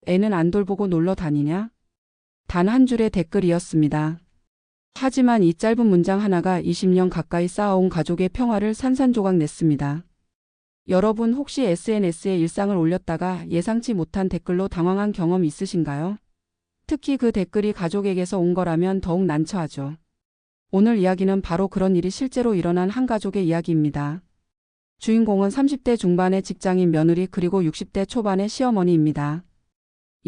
애는 안 돌보고 놀러 다니냐? 단 한 줄의 댓글이었습니다. 하지만 이 짧은 문장 하나가 20년 가까이 쌓아온 가족의 평화를 산산조각 냈습니다. 여러분 혹시 SNS에 일상을 올렸다가 예상치 못한 댓글로 당황한 경험 있으신가요? 특히 그 댓글이 가족에게서 온 거라면 더욱 난처하죠. 오늘 이야기는 바로 그런 일이 실제로 일어난 한 가족의 이야기입니다. 주인공은 30대 중반의 직장인 며느리 그리고 60대 초반의 시어머니입니다.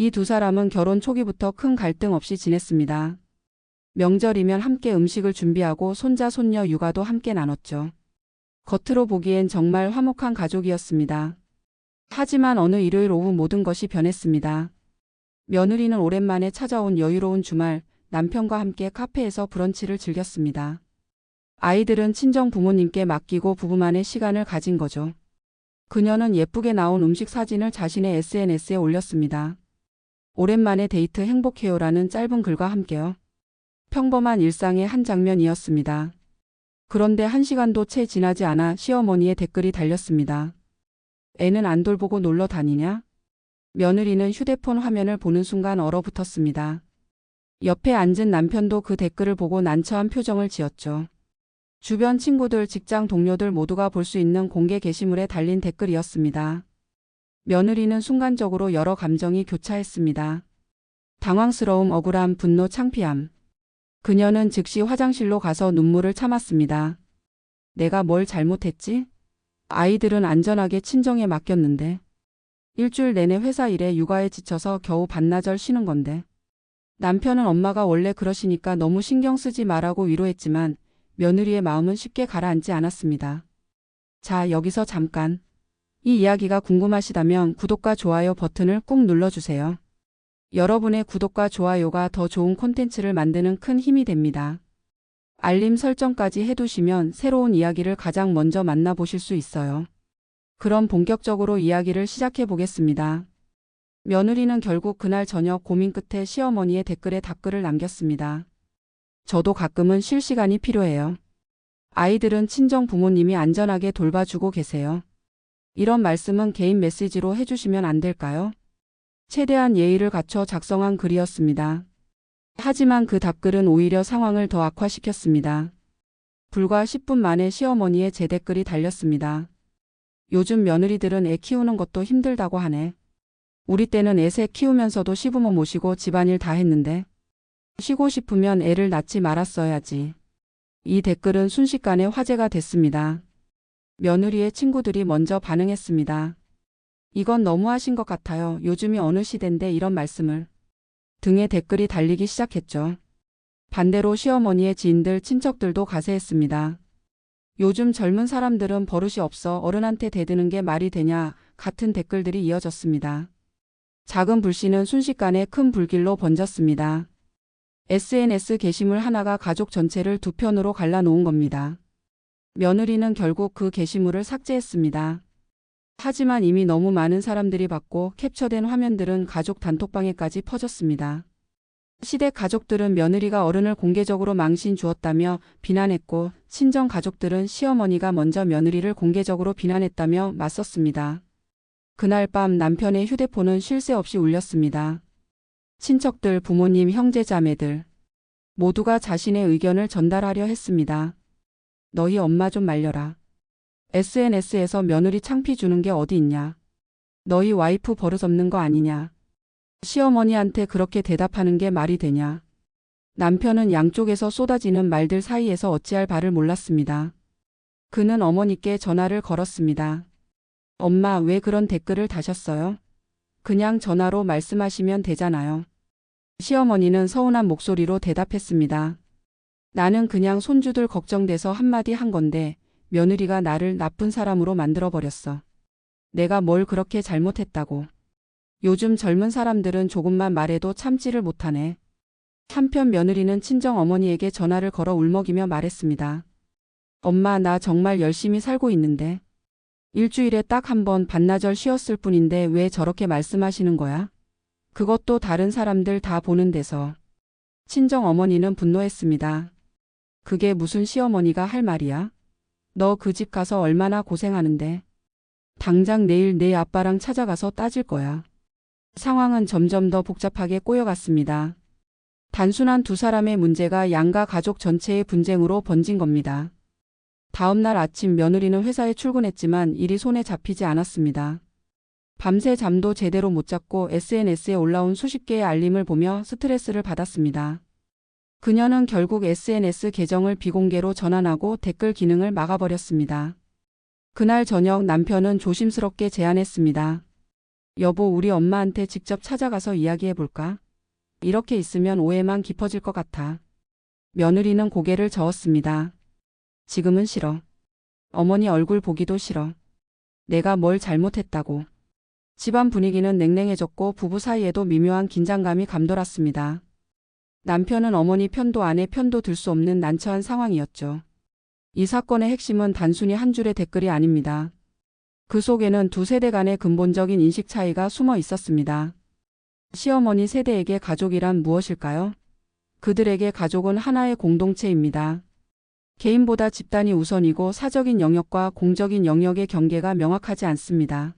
이 두 사람은 결혼 초기부터 큰 갈등 없이 지냈습니다. 명절이면 함께 음식을 준비하고 손자 손녀 육아도 함께 나눴죠. 겉으로 보기엔 정말 화목한 가족이었습니다. 하지만 어느 일요일 오후 모든 것이 변했습니다. 며느리는 오랜만에 찾아온 여유로운 주말 남편과 함께 카페에서 브런치를 즐겼습니다. 아이들은 친정 부모님께 맡기고 부부만의 시간을 가진 거죠. 그녀는 예쁘게 나온 음식 사진을 자신의 SNS에 올렸습니다. 오랜만에 데이트 행복해요라는 짧은 글과 함께요. 평범한 일상의 한 장면이었습니다. 그런데 1시간도 채 지나지 않아 시어머니의 댓글이 달렸습니다. 애는 안 돌보고 놀러 다니냐? 며느리는 휴대폰 화면을 보는 순간 얼어붙었습니다. 옆에 앉은 남편도 그 댓글을 보고 난처한 표정을 지었죠. 주변 친구들, 직장 동료들 모두가 볼 수 있는 공개 게시물에 달린 댓글이었습니다. 며느리는 순간적으로 여러 감정이 교차했습니다. 당황스러움, 억울함, 분노, 창피함. 그녀는 즉시 화장실로 가서 눈물을 참았습니다. 내가 뭘 잘못했지? 아이들은 안전하게 친정에 맡겼는데. 일주일 내내 회사 일에 육아에 지쳐서 겨우 반나절 쉬는 건데. 남편은 엄마가 원래 그러시니까 너무 신경 쓰지 말라고 위로했지만 며느리의 마음은 쉽게 가라앉지 않았습니다. 자, 여기서 잠깐. 이 이야기가 궁금하시다면 구독과 좋아요 버튼을 꾹 눌러주세요. 여러분의 구독과 좋아요가 더 좋은 콘텐츠를 만드는 큰 힘이 됩니다. 알림 설정까지 해두시면 새로운 이야기를 가장 먼저 만나보실 수 있어요. 그럼 본격적으로 이야기를 시작해 보겠습니다. 며느리는 결국 그날 저녁 고민 끝에 시어머니의 댓글에 답글을 남겼습니다. 저도 가끔은 쉴 시간이 필요해요. 아이들은 친정 부모님이 안전하게 돌봐주고 계세요. 이런 말씀은 개인 메시지로 해주시면 안 될까요? 최대한 예의를 갖춰 작성한 글이었습니다. 하지만 그 답글은 오히려 상황을 더 악화시켰습니다. 불과 10분 만에 시어머니의 재댓글이 달렸습니다. 요즘 며느리들은 애 키우는 것도 힘들다고 하네. 우리 때는 애 셋 키우면서도 시부모 모시고 집안일 다 했는데. 쉬고 싶으면 애를 낳지 말았어야지. 이 댓글은 순식간에 화제가 됐습니다. 며느리의 친구들이 먼저 반응했습니다. 이건 너무하신 것 같아요. 요즘이 어느 시대인데 이런 말씀을. 등에 댓글이 달리기 시작했죠. 반대로 시어머니의 지인들, 친척들도 가세했습니다. 요즘 젊은 사람들은 버릇이 없어 어른한테 대드는 게 말이 되냐 같은 댓글들이 이어졌습니다. 작은 불씨는 순식간에 큰 불길로 번졌습니다. SNS 게시물 하나가 가족 전체를 두 편으로 갈라놓은 겁니다. 며느리는 결국 그 게시물을 삭제했습니다. 하지만 이미 너무 많은 사람들이 봤고 캡처된 화면들은 가족 단톡방에까지 퍼졌습니다. 시댁 가족들은 며느리가 어른을 공개적으로 망신 주었다며 비난했고 친정 가족들은 시어머니가 먼저 며느리를 공개적으로 비난했다며 맞섰습니다. 그날 밤 남편의 휴대폰은 쉴 새 없이 울렸습니다. 친척들, 부모님, 형제, 자매들 모두가 자신의 의견을 전달하려 했습니다. 너희 엄마 좀 말려라. SNS에서 며느리 창피 주는 게 어디 있냐. 너희 와이프 버릇없는 거 아니냐. 시어머니한테 그렇게 대답하는 게 말이 되냐. 남편은 양쪽에서 쏟아지는 말들 사이에서 어찌할 바를 몰랐습니다. 그는 어머니께 전화를 걸었습니다. 엄마, 왜 그런 댓글을 다셨어요? 그냥 전화로 말씀하시면 되잖아요. 시어머니는 서운한 목소리로 대답했습니다. 나는 그냥 손주들 걱정돼서 한마디 한 건데 며느리가 나를 나쁜 사람으로 만들어버렸어. 내가 뭘 그렇게 잘못했다고. 요즘 젊은 사람들은 조금만 말해도 참지를 못하네. 한편 며느리는 친정 어머니에게 전화를 걸어 울먹이며 말했습니다. 엄마, 나 정말 열심히 살고 있는데. 일주일에 딱 한 번 반나절 쉬었을 뿐인데 왜 저렇게 말씀하시는 거야? 그것도 다른 사람들 다 보는 데서. 친정 어머니는 분노했습니다. 그게 무슨 시어머니가 할 말이야? 너 그 집 가서 얼마나 고생하는데. 당장 내일 내 아빠랑 찾아가서 따질 거야. 상황은 점점 더 복잡하게 꼬여갔습니다. 단순한 두 사람의 문제가 양가 가족 전체의 분쟁으로 번진 겁니다. 다음 날 아침 며느리는 회사에 출근했지만 일이 손에 잡히지 않았습니다. 밤새 잠도 제대로 못 잤고 SNS에 올라온 수십 개의 알림을 보며 스트레스를 받았습니다. 그녀는 결국 SNS 계정을 비공개로 전환하고 댓글 기능을 막아버렸습니다. 그날 저녁 남편은 조심스럽게 제안했습니다. 여보, 우리 엄마한테 직접 찾아가서 이야기해볼까? 이렇게 있으면 오해만 깊어질 것 같아. 며느리는 고개를 저었습니다. 지금은 싫어. 어머니 얼굴 보기도 싫어. 내가 뭘 잘못했다고. 집안 분위기는 냉랭해졌고 부부 사이에도 미묘한 긴장감이 감돌았습니다. 남편은 어머니 편도 아내 편도 들 수 없는 난처한 상황이었죠. 이 사건의 핵심은 단순히 한 줄의 댓글이 아닙니다. 그 속에는 두 세대 간의 근본적인 인식 차이가 숨어 있었습니다. 시어머니 세대에게 가족이란 무엇일까요? 그들에게 가족은 하나의 공동체입니다. 개인보다 집단이 우선이고 사적인 영역과 공적인 영역의 경계가 명확하지 않습니다.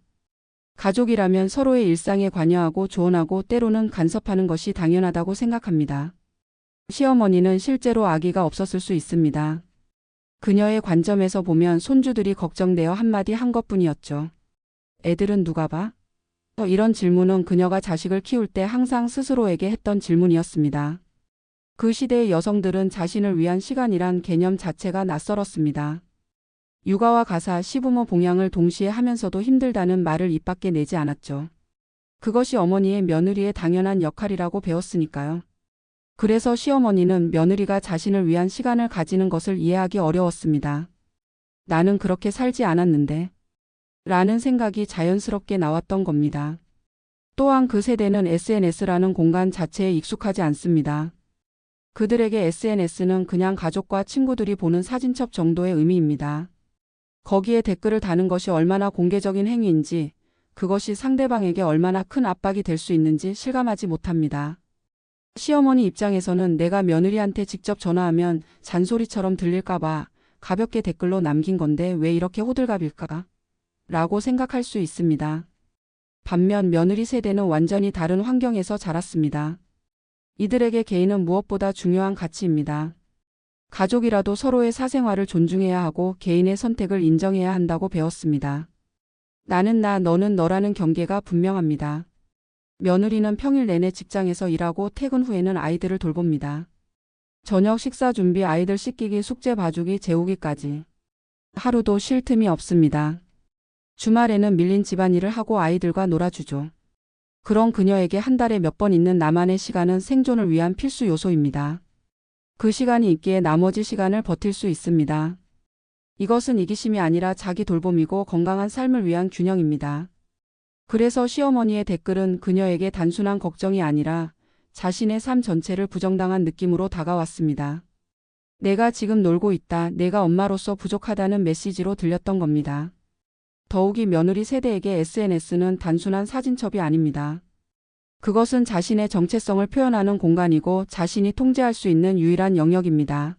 가족이라면 서로의 일상에 관여하고 조언하고 때로는 간섭하는 것이 당연하다고 생각합니다. 시어머니는 실제로 아기가 없었을 수 있습니다. 그녀의 관점에서 보면 손주들이 걱정되어 한마디 한 것뿐이었죠. 애들은 누가 봐? 이런 질문은 그녀가 자식을 키울 때 항상 스스로에게 했던 질문이었습니다. 그 시대의 여성들은 자신을 위한 시간이란 개념 자체가 낯설었습니다. 육아와 가사, 시부모 봉양을 동시에 하면서도 힘들다는 말을 입 밖에 내지 않았죠. 그것이 어머니의 며느리의 당연한 역할이라고 배웠으니까요. 그래서 시어머니는 며느리가 자신을 위한 시간을 가지는 것을 이해하기 어려웠습니다. 나는 그렇게 살지 않았는데 라는 생각이 자연스럽게 나왔던 겁니다. 또한 그 세대는 SNS라는 공간 자체에 익숙하지 않습니다. 그들에게 SNS는 그냥 가족과 친구들이 보는 사진첩 정도의 의미입니다. 거기에 댓글을 다는 것이 얼마나 공개적인 행위인지, 그것이 상대방에게 얼마나 큰 압박이 될 수 있는지 실감하지 못합니다. 시어머니 입장에서는 내가 며느리한테 직접 전화하면 잔소리처럼 들릴까봐 가볍게 댓글로 남긴 건데 왜 이렇게 호들갑일까? 라고 생각할 수 있습니다. 반면 며느리 세대는 완전히 다른 환경에서 자랐습니다. 이들에게 개인은 무엇보다 중요한 가치입니다. 가족이라도 서로의 사생활을 존중해야 하고 개인의 선택을 인정해야 한다고 배웠습니다. 나는 나, 너는 너라는 경계가 분명합니다. 며느리는 평일 내내 직장에서 일하고 퇴근 후에는 아이들을 돌봅니다. 저녁 식사 준비, 아이들 씻기기, 숙제 봐주기, 재우기까지. 하루도 쉴 틈이 없습니다. 주말에는 밀린 집안일을 하고 아이들과 놀아주죠. 그런 그녀에게 한 달에 몇 번 있는 나만의 시간은 생존을 위한 필수 요소입니다. 그 시간이 있기에 나머지 시간을 버틸 수 있습니다. 이것은 이기심이 아니라 자기 돌봄이고 건강한 삶을 위한 균형입니다. 그래서 시어머니의 댓글은 그녀에게 단순한 걱정이 아니라 자신의 삶 전체를 부정당한 느낌으로 다가왔습니다. 내가 지금 놀고 있다, 내가 엄마로서 부족하다는 메시지로 들렸던 겁니다. 더욱이 며느리 세대에게 SNS는 단순한 사진첩이 아닙니다. 그것은 자신의 정체성을 표현하는 공간이고 자신이 통제할 수 있는 유일한 영역입니다.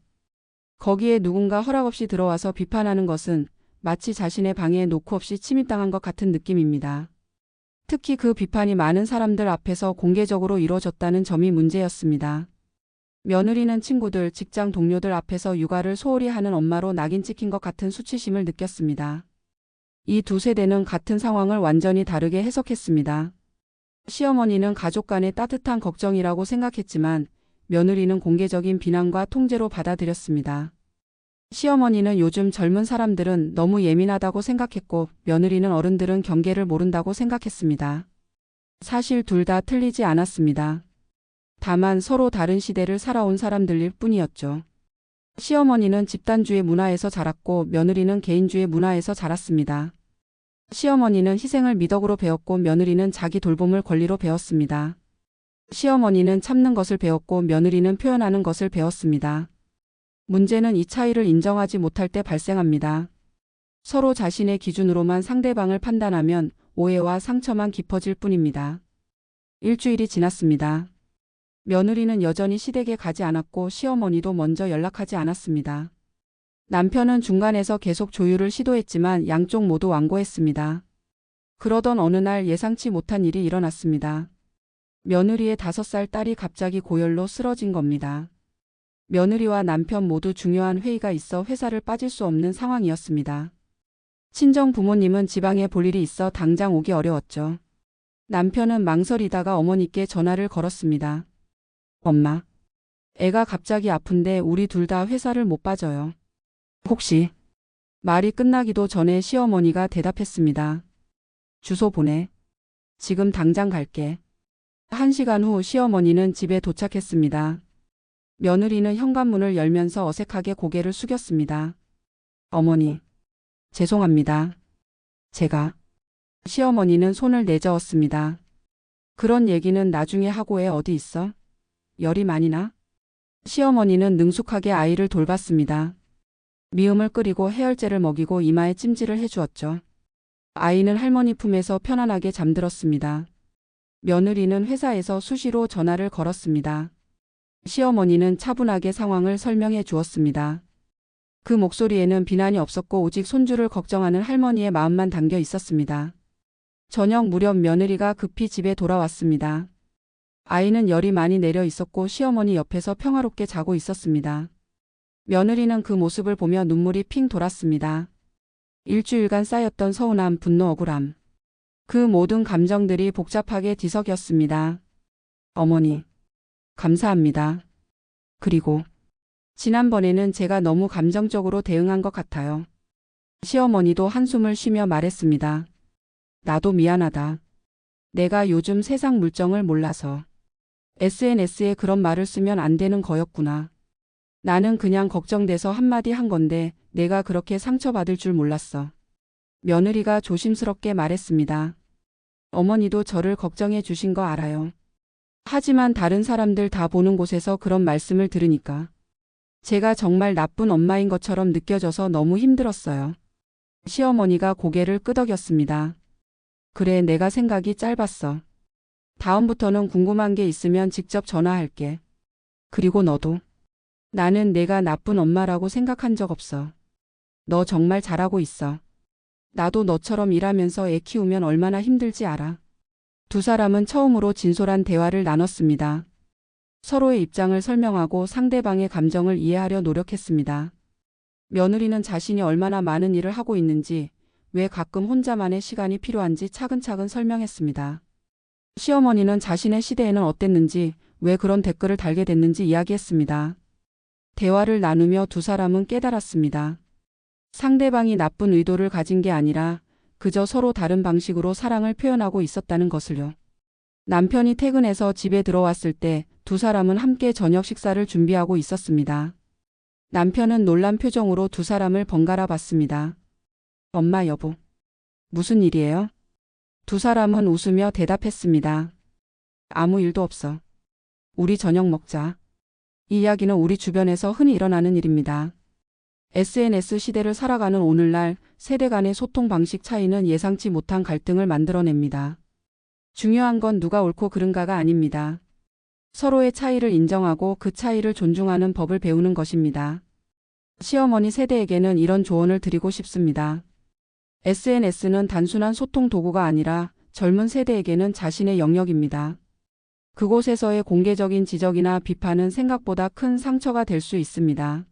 거기에 누군가 허락 없이 들어와서 비판하는 것은 마치 자신의 방에 노크 없이 침입당한 것 같은 느낌입니다. 특히 그 비판이 많은 사람들 앞에서 공개적으로 이루어졌다는 점이 문제였습니다. 며느리는 친구들, 직장 동료들 앞에서 육아를 소홀히 하는 엄마로 낙인 찍힌 것 같은 수치심을 느꼈습니다. 이 두 세대는 같은 상황을 완전히 다르게 해석했습니다. 시어머니는 가족 간의 따뜻한 걱정이라고 생각했지만 며느리는 공개적인 비난과 통제로 받아들였습니다. 시어머니는 요즘 젊은 사람들은 너무 예민하다고 생각했고 며느리는 어른들은 경계를 모른다고 생각했습니다. 사실 둘 다 틀리지 않았습니다. 다만 서로 다른 시대를 살아온 사람들일 뿐이었죠. 시어머니는 집단주의 문화에서 자랐고 며느리는 개인주의 문화에서 자랐습니다. 시어머니는 희생을 미덕으로 배웠고 며느리는 자기 돌봄을 권리로 배웠습니다. 시어머니는 참는 것을 배웠고 며느리는 표현하는 것을 배웠습니다. 문제는 이 차이를 인정하지 못할 때 발생합니다. 서로 자신의 기준으로만 상대방을 판단하면 오해와 상처만 깊어질 뿐입니다. 일주일이 지났습니다. 며느리는 여전히 시댁에 가지 않았고 시어머니도 먼저 연락하지 않았습니다. 남편은 중간에서 계속 조율을 시도했지만 양쪽 모두 완고했습니다. 그러던 어느 날 예상치 못한 일이 일어났습니다. 며느리의 5살 딸이 갑자기 고열로 쓰러진 겁니다. 며느리와 남편 모두 중요한 회의가 있어 회사를 빠질 수 없는 상황이었습니다. 친정 부모님은 지방에 볼 일이 있어 당장 오기 어려웠죠. 남편은 망설이다가 어머니께 전화를 걸었습니다. 엄마, 애가 갑자기 아픈데 우리 둘 다 회사를 못 빠져요. 혹시? 말이 끝나기도 전에 시어머니가 대답했습니다. 주소 보내. 지금 당장 갈게. 1시간 후 시어머니는 집에 도착했습니다. 며느리는 현관문을 열면서 어색하게 고개를 숙였습니다. 어머니, 죄송합니다. 제가. 시어머니는 손을 내저었습니다. 그런 얘기는 나중에 하고 애 어디 있어? 열이 많이 나? 시어머니는 능숙하게 아이를 돌봤습니다. 미음을 끓이고 해열제를 먹이고 이마에 찜질을 해주었죠. 아이는 할머니 품에서 편안하게 잠들었습니다. 며느리는 회사에서 수시로 전화를 걸었습니다. 시어머니는 차분하게 상황을 설명해 주었습니다. 그 목소리에는 비난이 없었고 오직 손주를 걱정하는 할머니의 마음만 담겨 있었습니다. 저녁 무렵 며느리가 급히 집에 돌아왔습니다. 아이는 열이 많이 내려 있었고 시어머니 옆에서 평화롭게 자고 있었습니다. 며느리는 그 모습을 보며 눈물이 핑 돌았습니다. 일주일간 쌓였던 서운함, 분노, 억울함. 그 모든 감정들이 복잡하게 뒤섞였습니다. 어머니, 감사합니다. 그리고 지난번에는 제가 너무 감정적으로 대응한 것 같아요. 시어머니도 한숨을 쉬며 말했습니다. 나도 미안하다. 내가 요즘 세상 물정을 몰라서. SNS에 그런 말을 쓰면 안 되는 거였구나. 나는 그냥 걱정돼서 한마디 한 건데 내가 그렇게 상처받을 줄 몰랐어. 며느리가 조심스럽게 말했습니다. 어머니도 저를 걱정해 주신 거 알아요. 하지만 다른 사람들 다 보는 곳에서 그런 말씀을 들으니까 제가 정말 나쁜 엄마인 것처럼 느껴져서 너무 힘들었어요. 시어머니가 고개를 끄덕였습니다. 그래, 내가 생각이 짧았어. 다음부터는 궁금한 게 있으면 직접 전화할게. 그리고 너도. 나는 내가 나쁜 엄마라고 생각한 적 없어. 너 정말 잘하고 있어. 나도 너처럼 일하면서 애 키우면 얼마나 힘들지 알아. 두 사람은 처음으로 진솔한 대화를 나눴습니다. 서로의 입장을 설명하고 상대방의 감정을 이해하려 노력했습니다. 며느리는 자신이 얼마나 많은 일을 하고 있는지, 왜 가끔 혼자만의 시간이 필요한지 차근차근 설명했습니다. 시어머니는 자신의 시대에는 어땠는지, 왜 그런 댓글을 달게 됐는지 이야기했습니다. 대화를 나누며 두 사람은 깨달았습니다. 상대방이 나쁜 의도를 가진 게 아니라 그저 서로 다른 방식으로 사랑을 표현하고 있었다는 것을요. 남편이 퇴근해서 집에 들어왔을 때 두 사람은 함께 저녁 식사를 준비하고 있었습니다. 남편은 놀란 표정으로 두 사람을 번갈아 봤습니다. 엄마, 여보. 무슨 일이에요? 두 사람은 웃으며 대답했습니다. 아무 일도 없어. 우리 저녁 먹자. 이 이야기는 우리 주변에서 흔히 일어나는 일입니다. SNS 시대를 살아가는 오늘날 세대 간의 소통 방식 차이는 예상치 못한 갈등을 만들어냅니다. 중요한 건 누가 옳고 그른가가 아닙니다. 서로의 차이를 인정하고 그 차이를 존중하는 법을 배우는 것입니다. 시어머니 세대에게는 이런 조언을 드리고 싶습니다. SNS는 단순한 소통 도구가 아니라 젊은 세대에게는 자신의 영역입니다. 그곳에서의 공개적인 지적이나 비판은 생각보다 큰 상처가 될 수 있습니다.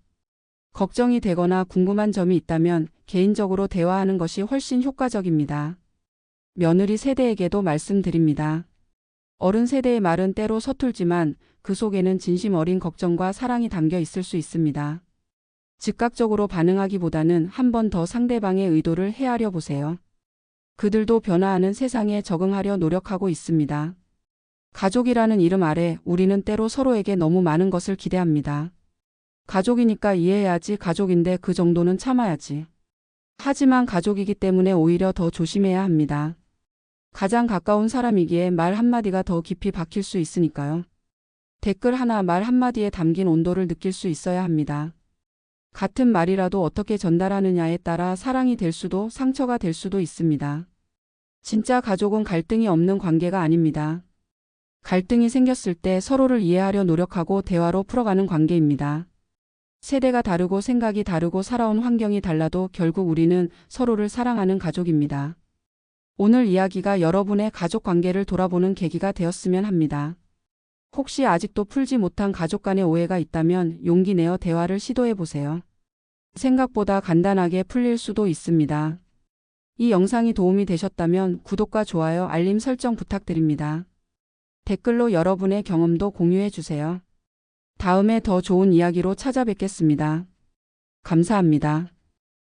걱정이 되거나 궁금한 점이 있다면 개인적으로 대화하는 것이 훨씬 효과적입니다. 며느리 세대에게도 말씀드립니다. 어른 세대의 말은 때로 서툴지만 그 속에는 진심 어린 걱정과 사랑이 담겨 있을 수 있습니다. 즉각적으로 반응하기보다는 한 번 더 상대방의 의도를 헤아려 보세요. 그들도 변화하는 세상에 적응하려 노력하고 있습니다. 가족이라는 이름 아래 우리는 때로 서로에게 너무 많은 것을 기대합니다. 가족이니까 이해해야지, 가족인데 그 정도는 참아야지. 하지만 가족이기 때문에 오히려 더 조심해야 합니다. 가장 가까운 사람이기에 말 한마디가 더 깊이 박힐 수 있으니까요. 댓글 하나, 말 한마디에 담긴 온도를 느낄 수 있어야 합니다. 같은 말이라도 어떻게 전달하느냐에 따라 사랑이 될 수도 상처가 될 수도 있습니다. 진짜 가족은 갈등이 없는 관계가 아닙니다. 갈등이 생겼을 때 서로를 이해하려 노력하고 대화로 풀어가는 관계입니다. 세대가 다르고 생각이 다르고 살아온 환경이 달라도 결국 우리는 서로를 사랑하는 가족입니다. 오늘 이야기가 여러분의 가족 관계를 돌아보는 계기가 되었으면 합니다. 혹시 아직도 풀지 못한 가족 간의 오해가 있다면 용기 내어 대화를 시도해 보세요. 생각보다 간단하게 풀릴 수도 있습니다. 이 영상이 도움이 되셨다면 구독과 좋아요, 알림 설정 부탁드립니다. 댓글로 여러분의 경험도 공유해 주세요. 다음에 더 좋은 이야기로 찾아뵙겠습니다. 감사합니다.